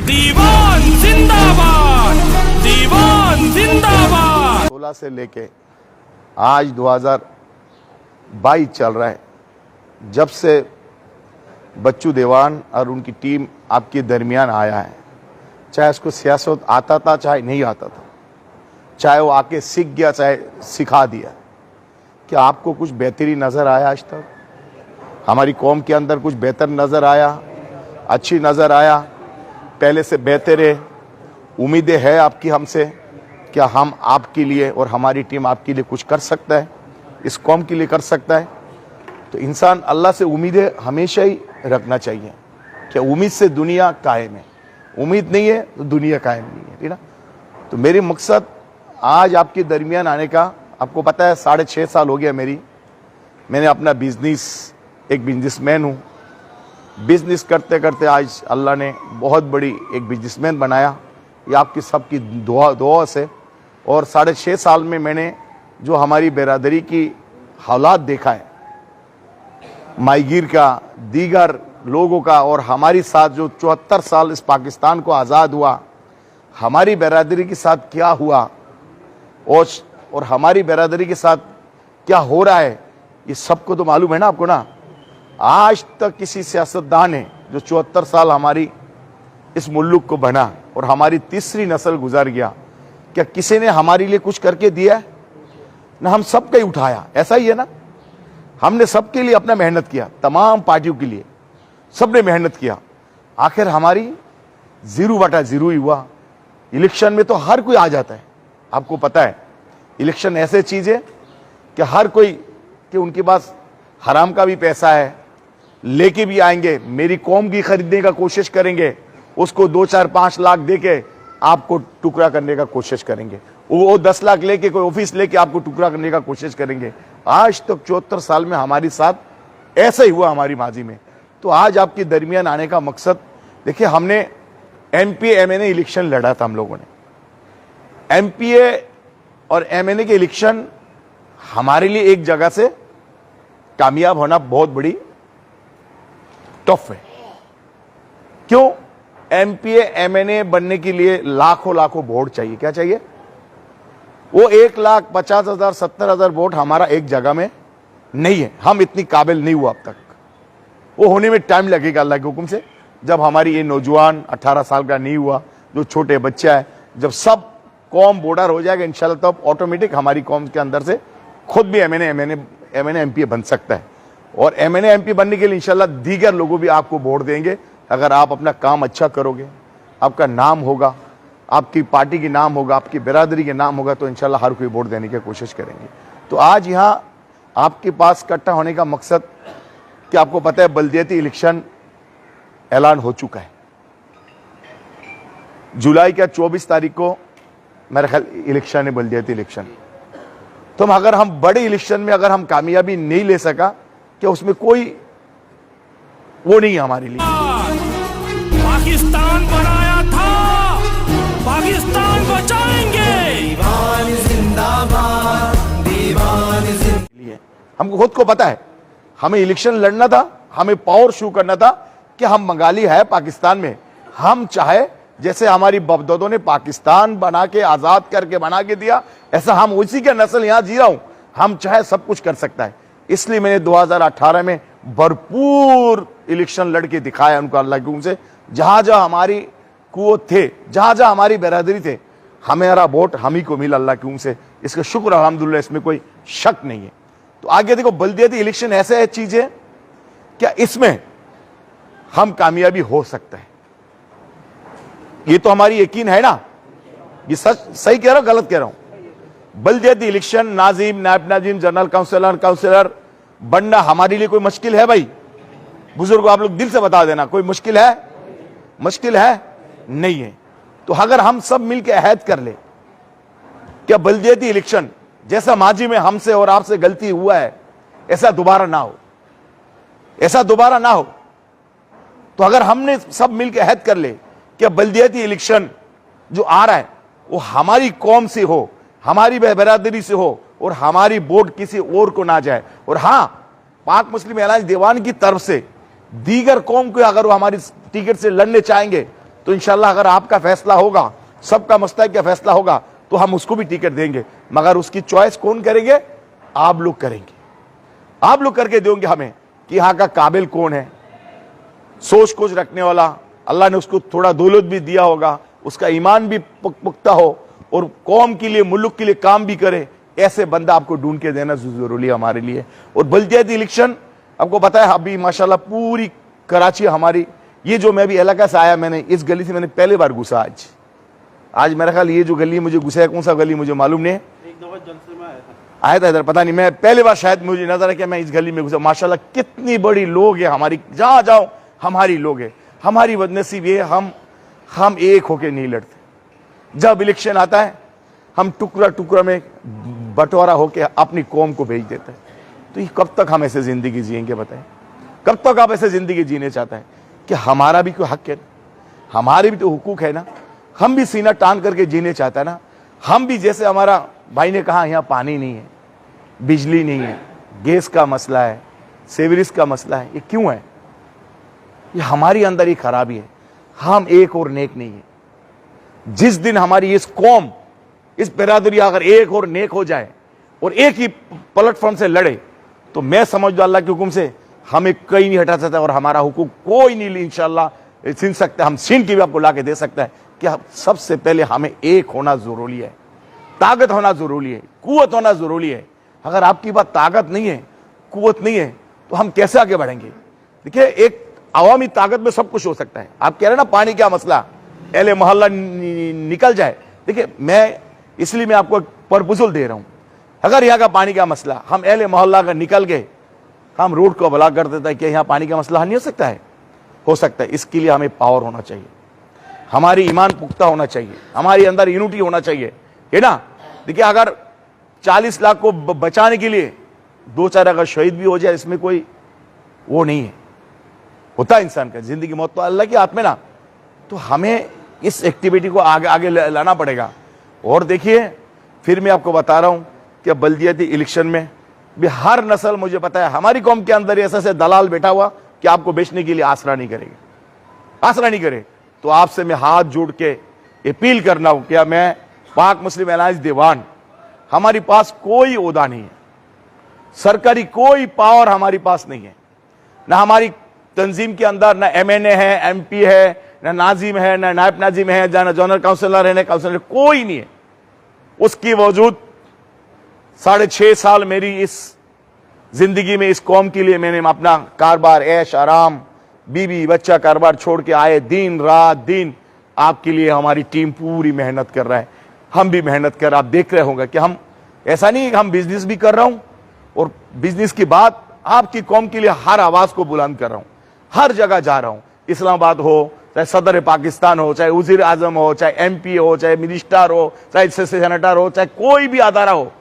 दीवान जिंदाबाद, दीवान जिंदाबाद। 16 से लेके आज 2022 चल रहा है, जब से बच्चू दीवान और उनकी टीम आपके दरमियान आया है, चाहे उसको सियासत आता था चाहे नहीं आता था, चाहे वो आके सीख गया चाहे सिखा दिया, क्या आपको कुछ बेहतरी नज़र आया आज तक? हमारी कौम के अंदर कुछ बेहतर नज़र आया, अच्छी नज़र आया, पहले से बेहतर है? उम्मीदें है आपकी हमसे? क्या हम आपके लिए और हमारी टीम आपके लिए कुछ कर सकता है, इस कौम के लिए कर सकता है? तो इंसान अल्लाह से उम्मीदें हमेशा ही रखना चाहिए। क्या उम्मीद से दुनिया कायम है? उम्मीद नहीं है तो दुनिया कायम नहीं है, ठीक ना? तो मेरी मकसद आज आपके दरमियान आने का, आपको पता है 6.5 साल हो गया मैंने अपना बिजनेस, एक बिजनेसमैन हूँ, बिजनेस करते करते आज अल्लाह ने बहुत बड़ी एक बिजनेसमैन बनाया, ये आपकी सबकी दुआ से। और 6.5 साल में मैंने जो हमारी बिरादरी की हालात देखा है, माईगीर का, दीगर लोगों का, और हमारी साथ जो 74 साल इस पाकिस्तान को आज़ाद हुआ, हमारी बिरादरी के साथ क्या हुआ और हमारी बिरादरी के साथ क्या हो रहा है, ये सबको तो मालूम है ना आपको ना। आज तक किसी सियासतदान ने जो 74 साल हमारी इस मुल्क को बना और हमारी तीसरी नस्ल गुजर गया, क्या किसी ने हमारे लिए कुछ करके दिया ना? हम सबका ही उठाया, ऐसा ही है ना। हमने सबके लिए अपना मेहनत किया, तमाम पार्टियों के लिए सबने मेहनत किया, आखिर हमारी 0/0 ही हुआ। इलेक्शन में तो हर कोई आ जाता है, आपको पता है इलेक्शन ऐसे चीज है कि हर कोई कि उनके पास हराम का भी पैसा है, लेके भी आएंगे, मेरी कौम की खरीदने का कोशिश करेंगे, उसको 2, 4, 5 लाख देके आपको टुकड़ा करने का कोशिश करेंगे, वो 10 लाख लेके कोई ऑफिस लेके आपको टुकड़ा करने का कोशिश करेंगे। आज तक 74 साल में हमारे साथ ऐसा ही हुआ हमारी माजी में। तो आज आपके दरमियान आने का मकसद, देखिए हमने MPA MNA इलेक्शन लड़ा था, हम लोगों ने MPA और MNA के इलेक्शन हमारे लिए एक जगह से कामयाब होना बहुत बड़ी टफ है। क्यों? MPA MNA बनने के लिए लाखों लाखों वोट चाहिए। क्या चाहिए? वो 1,50,000 70,000 वोट हमारा एक जगह में नहीं है, हम इतनी काबिल नहीं हुआ अब तक। वो होने में टाइम लगेगा अल्लाह के हुक्म से। जब हमारी ये नौजवान 18 साल का नहीं हुआ, जो छोटे बच्चा है, जब सब कौम बॉर्डर हो जाएगा इंशाल्लाह, तब ऑटोमेटिक हमारी कौम के अंदर से खुद भी MNA MPA बन सकता है। और MNA MP बनने के लिए इंशाल्लाह दीगर लोगों भी आपको वोट देंगे। अगर आप अपना काम अच्छा करोगे, आपका नाम होगा, आपकी पार्टी की नाम होगा, आपकी बिरादरी के नाम होगा, तो इंशाल्लाह हर कोई वोट देने की कोशिश करेंगे। तो आज यहाँ आपके पास इकट्ठा होने का मकसद कि आपको पता है बल्दियती इलेक्शन ऐलान हो चुका है। जुलाई का 24 तारीख को मेरा ख्याल इलेक्शन है, बल्दियती इलेक्शन। तो अगर हम बड़े इलेक्शन में अगर हम कामयाबी नहीं ले सका, क्या उसमें कोई वो नहीं है हमारे लिए। पाकिस्तान बनाया था, पाकिस्तान बचाएंगे। दीवान जिंदाबाद, दीवान जिंदाबाद। हमको खुद को पता है, हमें इलेक्शन लड़ना था, हमें पावर शो करना था कि हम बंगाली है पाकिस्तान में। हम चाहे जैसे हमारी बपदौदों ने पाकिस्तान बना के आजाद करके बना के दिया, ऐसा हम उसी के नस्ल यहां जी रहा हूं, हम चाहे सब कुछ कर सकता है। इसलिए मैंने 2018 में भरपूर इलेक्शन लड़के दिखाया उनको अल्लाह के हुक्म से। जहां जहां हमारी कुव्वत थे, जहां जहां हमारी बिरादरी थे, हमारा वोट हम ही को मिला अल्लाह के हुक्म से। इसका शुक्र अल्हम्दुलिल्लाह, इसमें कोई शक नहीं है। तो आगे देखो, बल्दियती इलेक्शन ऐसे है चीज है, क्या इसमें हम कामयाबी हो सकता है? ये तो हमारी यकीन है ना। ये सच सही कह रहा हूं, गलत कह रहा हूं? बल्दियती इलेक्शन नाजिम, नायब नाजिम, जनरल काउंसिलर बनना हमारे लिए कोई मुश्किल है भाई? बुजुर्गों, आप लोग दिल से बता देना, कोई मुश्किल है? मुश्किल है? नहीं है। तो अगर हम सब मिलकर अहद कर ले, क्या बल्दियती इलेक्शन जैसा माजी में हमसे और आपसे गलती हुआ है, ऐसा दोबारा ना हो, ऐसा दोबारा ना हो। तो अगर हमने सब मिलकर अहद कर ले कि बल्दियती इलेक्शन जो आ रहा है वो हमारी कौम से हो, हमारी बिरादरी से हो, और हमारी वोट किसी और को ना जाए। और हां, पाक मुस्लिम अलायंस दीवान की तरफ से दीगर कौम को अगर वो हमारी टिकट से लड़ने चाहेंगे तो इंशाल्लाह अगर आपका फैसला होगा, सबका मुस्तहिक का फैसला होगा, तो हम उसको भी टिकट देंगे। मगर उसकी चॉइस कौन करेंगे? आप लोग करेंगे। आप लोग करके देंगे हमें कि यहाँ का काबिल कौन है, सोच कुछ रखने वाला, अल्लाह ने उसको थोड़ा दौलत भी दिया होगा, उसका ईमान भी पुख्ता हो और कौम के लिए, मुल्क के लिए काम भी करे, ऐसे बंदा आपको ढूंढ के देना जरूरी है हमारे लिए। और बल्दियाती इलेक्शन आपको पता है अभी माशाल्लाह पूरी कराची हमारी, ये जो मैं भी इलाका से आया, मैंने इस गली से मैंने पहले बार घुसा आज मेरा ख्याल ये जो गली मुझे घुसा है, कौन सा गली मुझे मालूम नहीं है, एक दफा जलसे में आया था इधर, पता नहीं, मैं पहली बार शायद मुझे नजर है कि मैं इस गली में घुसा। माशाल्लाह कितनी बड़ी लोग है हमारी, जहां जाओ हमारी लोग है। हमारी बदनसीब ये हम एक होके नहीं लड़ते। जब इलेक्शन आता है हम टुकड़ा टुकड़ा में बंटवारा होके अपनी कौम को भेज देते हैं। तो ये कब तक हम ऐसे जिंदगी जिएंगे बताएं? कब तक आप ऐसे जिंदगी जीने चाहते हैं? कि हमारा भी कोई हक है, हमारे भी तो हुकूक है ना, हम भी सीना टान करके जीने चाहते हैं ना। हम भी जैसे हमारा भाई ने कहा यहाँ पानी नहीं है, बिजली नहीं है, गैस का मसला है, सेवरेज का मसला है, ये क्यों है? ये हमारी अंदर ही खराबी है। हम एक और नेक नहीं है। जिस दिन हमारी इस कौम, इस बिरादरी अगर एक और नेक हो जाए और एक ही प्लेटफॉर्म से लड़े, तो मैं समझ दो अल्लाह के हुक्म से हमें कहीं नहीं हटा सकता और हमारा हुकूक कोई नहीं इंशाल्लाह छीन सकता। हम छीन के भी आपको ला के दे सकता है। कि सबसे पहले हमें एक होना जरूरी है, ताकत होना जरूरी है, कुव्वत होना जरूरी है। अगर आपकी बात ताकत नहीं है, कुव्वत नहीं है, तो हम कैसे आगे बढ़ेंगे? देखिए, एक अवामी ताकत में सब कुछ हो सकता है। आप कह रहे ना पानी क्या मसला, अहले मोहल्ला निकल जाए। देखिए, मैं इसलिए मैं आपको प्रपोजल दे रहा हूं। अगर यहाँ का पानी का मसला हम अहले मोहल्ला का निकल गए, हम रोड को ब्लॉक कर देता है, क्या यहाँ पानी का मसला हल नहीं हो सकता है? हो सकता है। इसके लिए हमें पावर होना चाहिए, हमारी ईमान पुख्ता होना चाहिए, हमारे अंदर यूनिटी होना चाहिए, है ना। देखिए, अगर 40 लाख को बचाने के लिए 2-4 अगर शहीद भी हो जाए, इसमें कोई वो नहीं है। होता है इंसान का, जिंदगी मौत तो अल्लाह के हाथ में ना। तो हमें इस एक्टिविटी को आगे आगे लाना पड़ेगा। और देखिए, फिर मैं आपको बता रहा हूं कि बल्दियाती इलेक्शन में भी हर नस्ल, मुझे पता है हमारी कौम के अंदर ऐसा से दलाल बैठा हुआ कि आपको बेचने के लिए आसरा नहीं करेगा, आसरा नहीं करे। तो आपसे मैं हाथ जोड़ के अपील करना हूं, क्या मैं पाक मुस्लिम अलायंस दीवान, हमारी पास कोई ओहदा नहीं है, सरकारी कोई पावर हमारी पास नहीं है, ना हमारी तंजीम के अंदर ना MNA है, MP है, ना नाजिम है, ना नायब नाजिम है, ना जनरल काउंसिलर है, ना काउंसिलर, कोई नहीं है। उसकी वजूद 6.5 साल मेरी इस जिंदगी में इस कौम के लिए मैंने अपना कारोबार, ऐश आराम, बीबी बच्चा कारोबार छोड़ के आए, दिन रात दिन आपके लिए हमारी टीम पूरी मेहनत कर रहा है। हम भी मेहनत कर, आप देख रहे होंगे कि हम ऐसा नहीं, हम बिजनेस भी कर रहा हूं और बिजनेस की बात आपकी कौम के लिए हर आवाज को बुलंद कर रहा हूं, हर जगह जा रहा हूं। इस्लामाबाद हो, चाहे सदर पाकिस्तान हो, चाहे वजीर आजम हो, चाहे MP हो, चाहे मिनिस्टर हो, चाहे सेनेटर हो, चाहे कोई भी अदारा हो,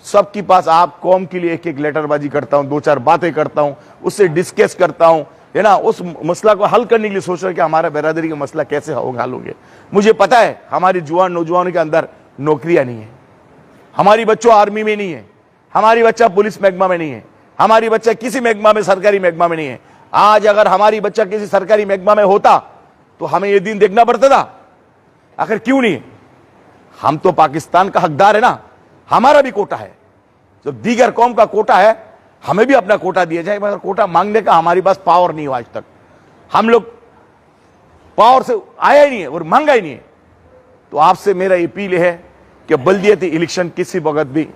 सबके पास आप कौम के लिए एक एक लेटरबाजी करता हूं, 2-4 बातें करता हूं, उससे डिस्कस करता हूं, है ना। उस मसला को हल करने के लिए सोच रहे कि हमारा बिरादरी का मसला कैसे हल होंगे। मुझे पता है हमारी जुआन नौजवानों के अंदर नौकरियां नहीं है, हमारी बच्चों आर्मी में नहीं है, हमारी बच्चा पुलिस महकमा में नहीं है, हमारी बच्चा किसी महकमा में, सरकारी महकमा में नहीं है। आज अगर हमारी बच्चा किसी सरकारी महकमा में होता तो हमें यह दिन देखना पड़ता था। आखिर क्यों नहीं? हम तो पाकिस्तान का हकदार है ना, हमारा भी कोटा है। जो दीगर कौम का कोटा है, हमें भी अपना कोटा दिया जाए। मगर कोटा मांगने का हमारे पास पावर नहीं हो, आज तक हम लोग पावर से आया ही नहीं है और मांगा ही नहीं है। तो आपसे मेरा अपील है कि बल्दियाती इलेक्शन किसी वक्त भी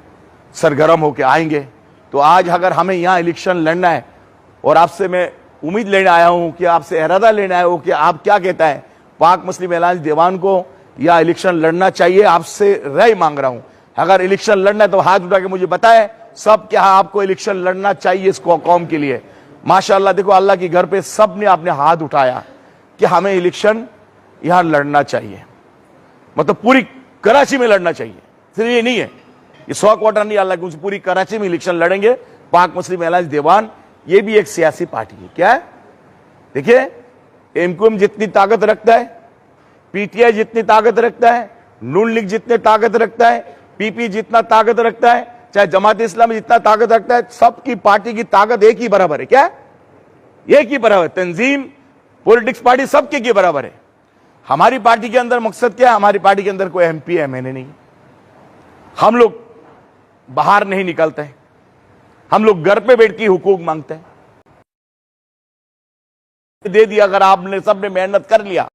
सरगर्म होकर आएंगे। तो आज अगर हमें यहां इलेक्शन लड़ना है और आपसे मैं उम्मीद लेने आया हूं कि आपसे इरादा लेने आया हूं कि आप क्या कहता है, पाक मुस्लिम अलायंस दीवान को या इलेक्शन लड़ना चाहिए, आपसे राय मांग रहा हूं। अगर इलेक्शन लड़ना है तो हाथ उठा के मुझे बताए सब क्या आपको इलेक्शन लड़ना चाहिए इस कौम के लिए। माशाअल्लाह, देखो अल्लाह के घर पे सब ने अपने हाथ उठाया कि हमें इलेक्शन यहां लड़ना चाहिए, मतलब पूरी कराची में लड़ना चाहिए। सिर्फ ये नहीं है, ये 100 क्वार्टर नहीं, अल्लाह की पूरी कराची में इलेक्शन लड़ेंगे। पाक मुस्लिम अलायंस दीवान ये भी एक सियासी पार्टी है। क्या है? देखिए, MQM जितनी ताकत रखता है, PTI जितनी ताकत रखता है, नून लीग जितनी ताकत रखता है, PP जितना ताकत रखता है, चाहे जमात इस्लामी जितना ताकत रखता है, सबकी पार्टी की ताकत एक ही बराबर है। क्या है? एक ही बराबर, तंजीम, पॉलिटिक्स पार्टी सबके के बराबर है। हमारी पार्टी के अंदर मकसद क्या है? हमारी पार्टी के अंदर कोई एमपी एमएलए नहीं, हम लोग बाहर नहीं निकलते हैं, हम लोग घर पे बैठ के हुकूक मांगते हैं। दे दिया, अगर आपने सबने मेहनत कर लिया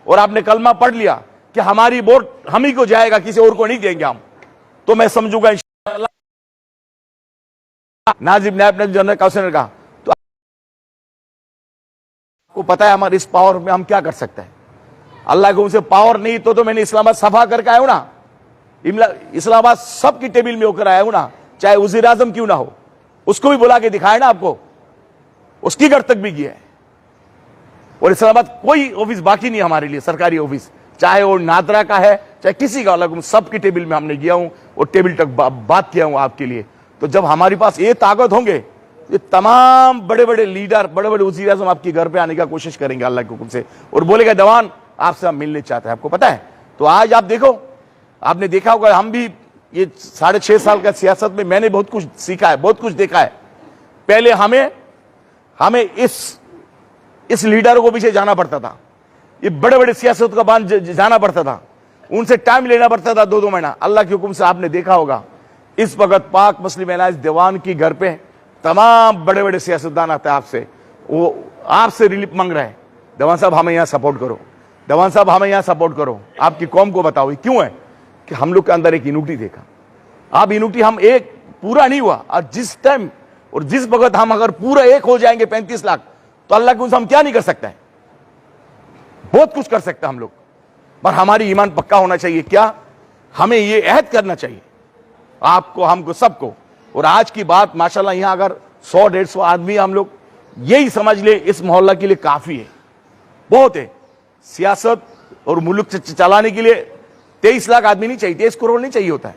और आपने कलमा पढ़ लिया कि हमारी वोट हम ही को जाएगा, किसी और को नहीं देंगे हम, तो मैं समझूंगा इंशाअल्लाह। नाजिब नायब जनरल काउंसिलर का, तो आपको पता है हमारे इस पावर में हम क्या कर सकते हैं। अल्लाह को उनसे पावर नहीं तो मैंने इस्लामाबाद सफा करके आया हूं ना, इस्लामाबाद सबकी टेबल में होकर आया हूं ना, चाहे वजीर आजम क्यों ना हो, उसको भी बुला के दिखाया ना आपको, उसकी घर तक भी किया है। और इस्लामाबाद कोई ऑफिस बाकी नहीं हमारे लिए, सरकारी ऑफिस, चाहे वो नादरा का है चाहे किसी का अलग, सबकी टेबल में हमने गया हूं और टेबल तक बात किया हूं आपके लिए। तो जब हमारे पास ये ताकत होंगे, ये तमाम बड़े बड़े लीडर, बड़े बड़े वजीर आजम आपके घर पे आने का कोशिश करेंगे अल्लाह के हुक्म से, और बोलेगा दवान आपसे हम मिलने चाहते हैं, आपको पता है। तो आज आप देखो, आपने देखा होगा, हम भी ये 6.5 साल का सियासत में मैंने बहुत कुछ सीखा है, बहुत कुछ देखा है। पहले हमें इस लीडरों को पीछे जाना पड़ता था, ये बड़े बड़े सियासत का बांध जाना पड़ता था, उनसे टाइम लेना पड़ता था 2-2 महीना। अल्लाह के हुक्म से आपने देखा होगा, इस वक्त पाक मुस्लिम अलायंस दीवान की घर पे तमाम बड़े बड़े सियासतदान आते हैं आपसे, वो आपसे रिलीफ मांग रहे हैं, दीवान साहब हमें यहां सपोर्ट करो, दीवान साहब हमें यहां सपोर्ट करो, आपकी कौम को बताओ। ये क्यों है कि हम लोग के अंदर एक यूनिटी देखा। अब यूनिटी हम एक पूरा नहीं हुआ, और जिस टाइम और जिस वक्त हम अगर पूरा एक हो जाएंगे 35 लाख, तो अल्लाह के उनसे हम क्या नहीं कर सकते हैं, बहुत कुछ कर सकते हैं हम लोग। पर हमारी ईमान पक्का होना चाहिए, क्या हमें ये अहद करना चाहिए, आपको, हमको, सबको। और आज की बात माशाल्लाह, यहां अगर 100-150 आदमी हम लोग यही समझ ले, इस मोहल्ला के लिए काफी है, बहुत है। सियासत और मुल्क चलाने के लिए 23 लाख आदमी नहीं चाहिए, 23 करोड़ नहीं चाहिए होता है,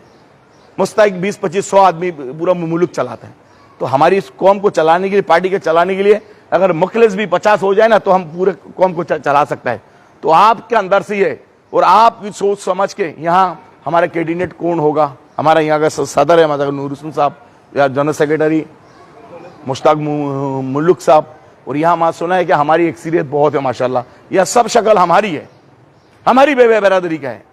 मुस्तैक 20-25-100 आदमी पूरा मुल्क चलाता है। तो हमारी इस कौम को चलाने के लिए, पार्टी के चलाने के लिए अगर मुखलिस भी 50 हो जाए ना, तो हम पूरे कौम को चला सकता है। तो आपके अंदर से है, और आप भी सोच समझ के, यहाँ हमारा कैबिनेट कौन होगा, हमारा यहाँ का सदर है मतलब नूर हुसैन साहब, या जनरल सेक्रेटरी मुश्ताक मुल्क साहब, और यहाँ मैं सुना है कि हमारी एक्सीरियत बहुत है माशाल्लाह, यह सब शक्ल हमारी है, हमारी बेबरादरी का है।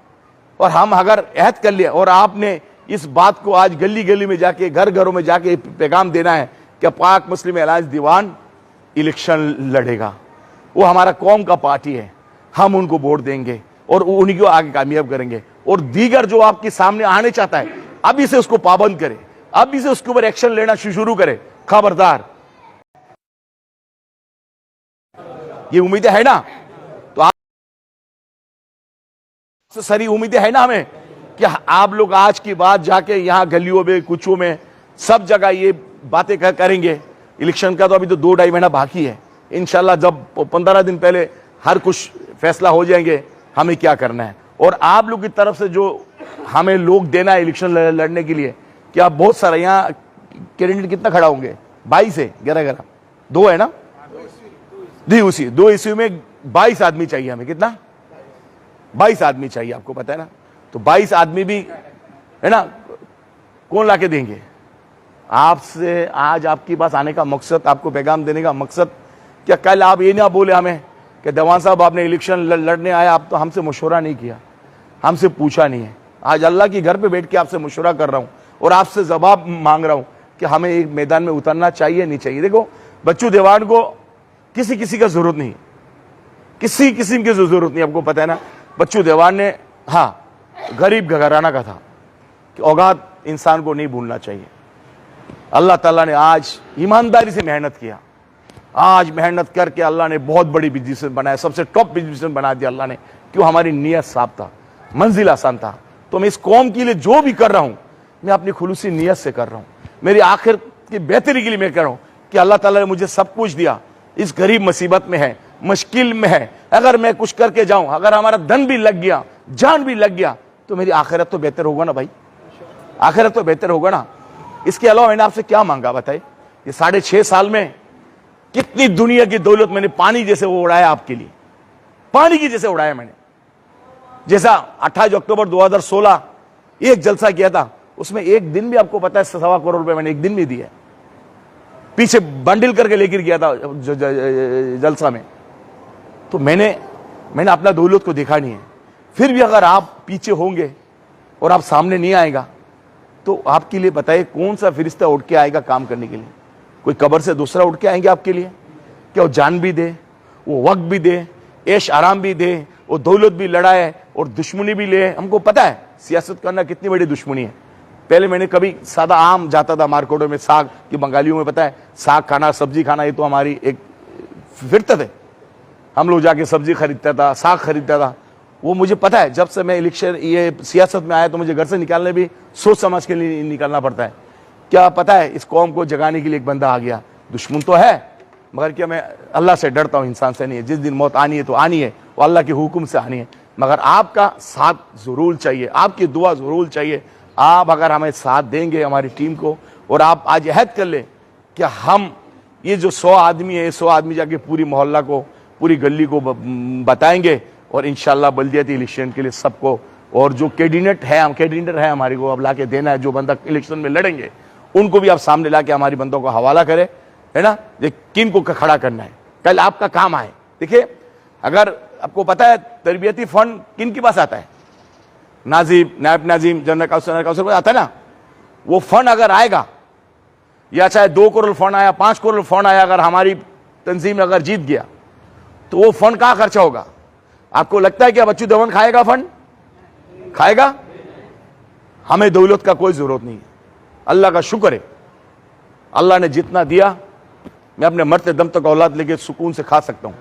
और हम अगर अहद कर लिया, और आपने इस बात को आज गली गली में जाके, घर घरों में जाके पैगाम देना है कि पाक मुस्लिम अलायंस दीवान इलेक्शन लड़ेगा, वो हमारा कौम का पार्टी है, हम उनको वोट देंगे और उन्हीं को आगे कामयाब करेंगे। और दीगर जो आपके सामने आने चाहता है, अभी से उसको पाबंद करे, अभी से उसके ऊपर एक्शन लेना शुरू करे, खबरदार। ये उम्मीदें है ना, तो आप सारी उम्मीदें है ना हमें कि आप लोग आज की बात जाके यहाँ गलियों में, कुचों में, सब जगह ये बातें करेंगे। इलेक्शन का तो अभी तो 2-2.5 महीना बाकी है, इंशाल्लाह जब 15 दिन पहले हर कुछ फैसला हो जाएंगे हमें क्या करना है। और आप लोग की तरफ से जो हमें लोग देना है इलेक्शन लड़ने के लिए, क्या बहुत सारा यहाँ कैंडिडेट कितना खड़ा होंगे, 22 है, 11 2 है ना, 2 इश्यू में 22 आदमी चाहिए हमें, कितना 22 आदमी चाहिए, आपको पता है ना। तो 22 आदमी भी है ना, कौन लाके देंगे। आपसे आज आपके पास आने का मकसद, आपको पैगाम देने का मकसद, क्या कल आप ये ना बोले हमें कि दीवान साहब आपने इलेक्शन लड़ने आया, आप तो हमसे मशवरा नहीं किया, हमसे पूछा नहीं है। आज अल्लाह के घर पे बैठ के आपसे मशवरा कर रहा हूं और आपसे जवाब मांग रहा हूं कि हमें एक मैदान में उतरना चाहिए नहीं चाहिए। देखो, बच्चू दीवान को किसी का जरूरत नहीं, किसी किस्म की जरूरत नहीं, आपको पता है ना। बच्चू दीवान ने, हाँ, गरीब घराना का था कि औकात इंसान को नहीं भूलना चाहिए। अल्लाह ताला ने आज ईमानदारी से मेहनत किया, आज मेहनत करके अल्लाह ने बहुत बड़ी बिजनेसमैन बनाया, सबसे टॉप बिजनेसमैन बना दिया अल्लाह ने, क्यों, हमारी नीयत साफ था, मंजिल आसान था। तो मैं इस कौम के लिए जो भी कर रहा हूं, मैं अपनी खुलूसी नीयत से कर रहा हूं, मेरी आखिर की बेहतरी के लिए मैं कर रहा हूं कि अल्लाह ताला ने मुझे सब कुछ दिया, इस गरीब मुसीबत में है, मुश्किल में है, अगर मैं कुछ करके जाऊं, अगर हमारा धन भी लग गया, जान भी लग गया, तो मेरी आखिरत तो बेहतर होगा ना भाई, आखिरत तो बेहतर होगा ना। इसके अलावा मैंने आपसे क्या मांगा बताइए। ये 6.5 साल में कितनी दुनिया की दौलत मैंने पानी जैसे वो उड़ाया आपके लिए, पानी की जैसे उड़ाया मैंने। जैसा 28 अक्टूबर 2016 एक जलसा किया था, उसमें एक दिन भी, आपको पता है 1.25 करोड़ रुपए मैंने एक दिन भी दिया। पीछे बंडल करके लेकर गया था जलसा में। तो मैंने अपना दौलत को देखा नहीं है। फिर भी अगर आप पीछे होंगे और आप सामने नहीं आएगा तो आपके लिए बताइए कौन सा फरिश्ता उठ के आएगा काम करने के लिए? कोई कब्र से दूसरा उठ के आएंगे आपके लिए? क्या वो जान भी दे, वो वक्त भी दे, ऐश आराम भी दे, वो दौलत भी लड़ाए और दुश्मनी भी ले? हमको पता है सियासत करना कितनी बड़ी दुश्मनी है। पहले मैंने कभी सादा आम जाता था मार्केटों में, साग की बंगालियों में पता है साग खाना, सब्जी खाना, ये तो हमारी एक फिरत है। हम लोग जाके सब्जी खरीदता था, साग खरीदता था। वो मुझे पता है जब से मैं इलेक्शन ये सियासत में आया तो मुझे घर से निकालने भी सोच समझ के लिए निकलना पड़ता है। क्या पता है इस कौम को जगाने के लिए एक बंदा आ गया। दुश्मन तो है मगर क्या मैं अल्लाह से डरता हूँ, इंसान से नहीं है। जिस दिन मौत आनी है तो आनी है, वो अल्लाह के हुक्म से आनी है। मगर आपका साथ जरूर चाहिए, आपकी दुआ जरूर चाहिए। आप अगर हमें साथ देंगे हमारी टीम को, और आप आज अहद कर ले कि हम ये जो 100 आदमी है, 100 आदमी जाके पूरी मोहल्ला को, पूरी गली को बताएंगे और इंशाल्लाह बल्दियाती इलेक्शन के लिए सबको, और जो कैंडिडेट है हमारे को अब ला के देना है, जो बंदा इलेक्शन में लड़ेंगे उनको भी आप सामने ला के हमारी बंदों को हवाला करें, है ना। किन को खड़ा करना है, कल आपका काम आए। देखिए अगर आपको पता है तरबियती फंड किन के पास आता है, नायब नाजिम, जनरल काउंसिल आता है ना। वो फंड अगर आएगा, या चाहे 2 करोड़ फंड आया, 5 करोड़ फंड आया, अगर हमारी तंजीम अगर जीत गया तो वो फंड कहां खर्चा होगा? आपको लगता है कि बच्चू देवान खाएगा? फंड खाएगा? हमें दौलत का कोई जरूरत नहीं है। अल्लाह का शुक्र है, अल्लाह ने जितना दिया मैं अपने मरते दम तक औलाद लेके सुकून से खा सकता हूं।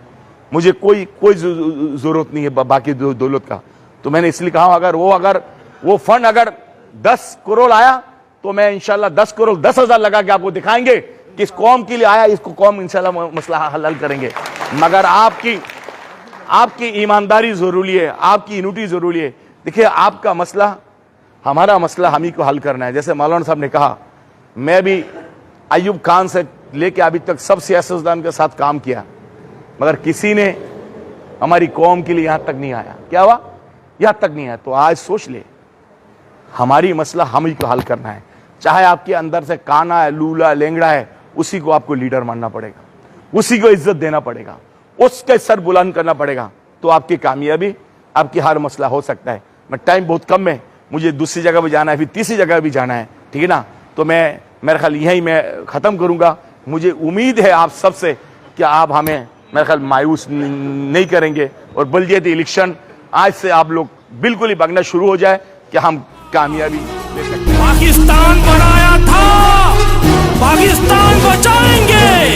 मुझे कोई जरूरत नहीं है बाकी दौलत का। तो मैंने इसलिए कहा अगर वो फंड अगर 10 करोड़ आया तो मैं इंशाल्लाह 10 करोड़ 10,000 लगा के आपको दिखाएंगे कि इस कौम के लिए आया, इसको कौम इंशाल्लाह मसला हल करेंगे। मगर आपकी ईमानदारी जरूरी है, आपकी यूनिटी जरूरी है। देखिए आपका मसला, हमारा मसला हम ही को हल करना है। जैसे मौलाना साहब ने कहा, मैं भी अयूब खान से लेके अभी तक सब सियासतदान के साथ काम किया, मगर किसी ने हमारी कौम के लिए यहां तक नहीं आया। क्या हुआ? यहां तक नहीं आया। तो आज सोच ले, हमारी मसला हम ही को हल करना है। चाहे आपके अंदर से काना है, लूला, लेंगड़ा है, उसी को आपको लीडर मानना पड़ेगा, उसी को इज्जत देना पड़ेगा, उसके सर बुलंद करना पड़ेगा। तो आपकी कामयाबी, आपकी हर मसला हो सकता है। मैं टाइम बहुत कम है, मुझे दूसरी जगह भी जाना है, फिर तीसरी जगह भी जाना है, ठीक है ना। तो मेरे ख्याल यही मैं खत्म करूंगा। मुझे उम्मीद है आप सबसे कि आप हमें मेरे ख्याल मायूस नहीं करेंगे, और बल्दियाती इलेक्शन आज से आप लोग बिल्कुल ही भागना शुरू हो जाए कि हम कामयाबी ले सकते हैं। पाकिस्तान बनाया था, पाकिस्तान बचाएंगे।